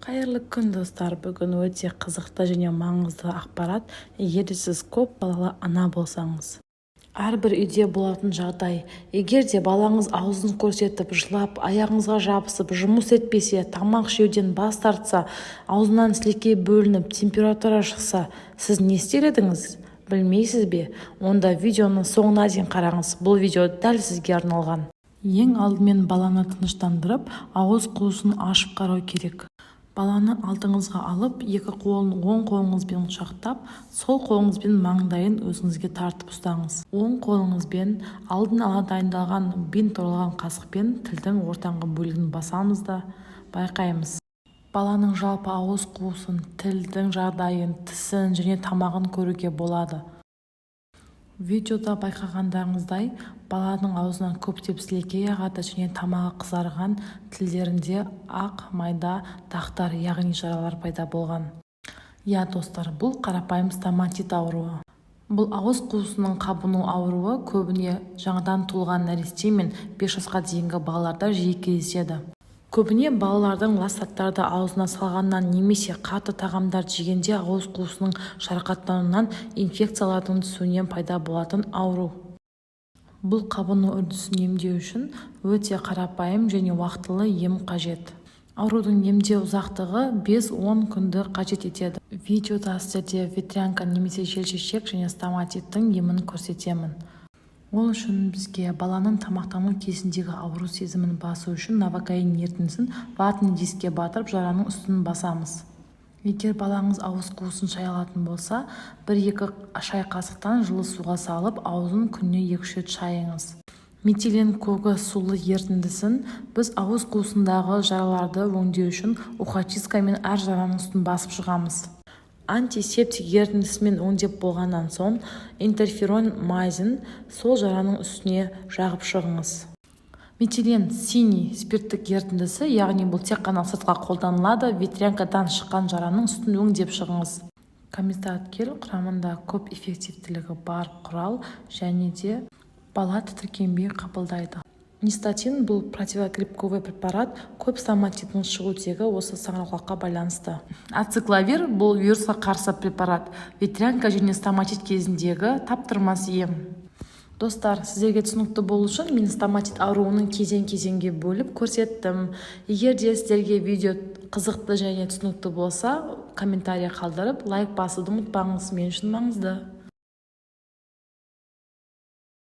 Қайырлы күн достар, бүгін өте қызықты және маңызды ақпарат. Егер сіз көп балалы ана болсаңыз, әрбір үйде болатын жағдай. Егер де балаңыз аузын көрсетіп, жылап, аяғыңызға жабысып, жұмыс етпесе, тамақ жеуден бас тартса, аузынан сілекей бөлініп, температура шықса, сіз не істер едіңіз? Білмейсіз бе? Онда видеоны соңына дейін қараңыз. Бұл видео дәл сізге арналған. Ең алдымен баланы тыныштандырып, ауыз қуысын ашып қарау керек. Баланы алдыңызға алып, екі қолын оң қолыңызбен құшақтап, сол қолыңызбен маңдайын өзіңізге тартып ұстаңыз. Оң қолыңызбен алдын ала дайындалған бинт оралған қасықпен тілдің ортаңғы бөлігін басамыз да байқаймыз. Баланың жалпы ауыз қуысын, тілдің жағдайын, тісін және тамағын көруге болады. Видеода байқағандарыңыздай, баланың аузынан көптеп сілекей ағады және тамағы қызарған, тілдерінде ақ майда дақтар, яғни жаралар пайда болған. Достар, бұл қарапайым стоматит ауруы. Бұл ауыз қуысының қабыну ауруы көбіне жаңадан туылған нәресте мен 5 жасқа дейінгі балаларда жиі кездеседі. Көбіне балалардың лас заттарды аузына салғаннан немесе қатты тағамдар жегенде ауыз қуысының жарақаттануынан, инфекциялардың түсуінен пайда болатын ауру. Бұл қабыну үрдісін емдеу үшін өте қарапайым және уақытылы ем қажет. Аурудың емдеу ұзақтығы 5-10 күнді қажет етеді. Видеода сіздерге ветрянка немесе желшешек және стоматиттің емін көрсетемін. Ол үшін бізге баланың тамақтану кезіндегі ауру сезімін басу үшін новокаин ерітіндісін ватный дискке батырып, жараның үстін басамыз. Егер балаңыз ауыз қуысын шая алатын болса, 1-2 шай қасықтан жылы суға салып, аузын күніне 2 рет шайыңыз. Метилен көгі сулы ерітіндісін біз ауыз қуысындағы жараларды өңдеу үшін ухачисткамен әр жараның үстін басып шығамыз. Антисептик ерітіндісімен өңдеп болғаннан соң интерферон майзін сол жараның үстіне жағып шығыңыз. Метилен синий спирттік ерітіндісі, яғни бұл тек қана сыртқа қолданылады, ветрянкадан шыққан жараның үстін өңдеп шығыңыз. Камистат гель құрамында көп эффективтілігі бар құрал және де бала тітіркенбей қабылдайды. Нистатин бұл противогрибковый препарат, көп стоматиттің шығу тегі осы саңырауқұлаққа байланысты. Ацикловир бұл вирусқа қарсы препарат, ветрянка және стоматит кезіндегі таптырмас ем. Достар, сіздерге түсінікті болу үшін мен стоматит ауруының кезең-кезеңге бөліп көрсеттім. Егер де сіздерге видео қызықты және түсінікті болса, комментарий қалдырып, лайк басуды ұмытпаңыз, мен үшін маңызды.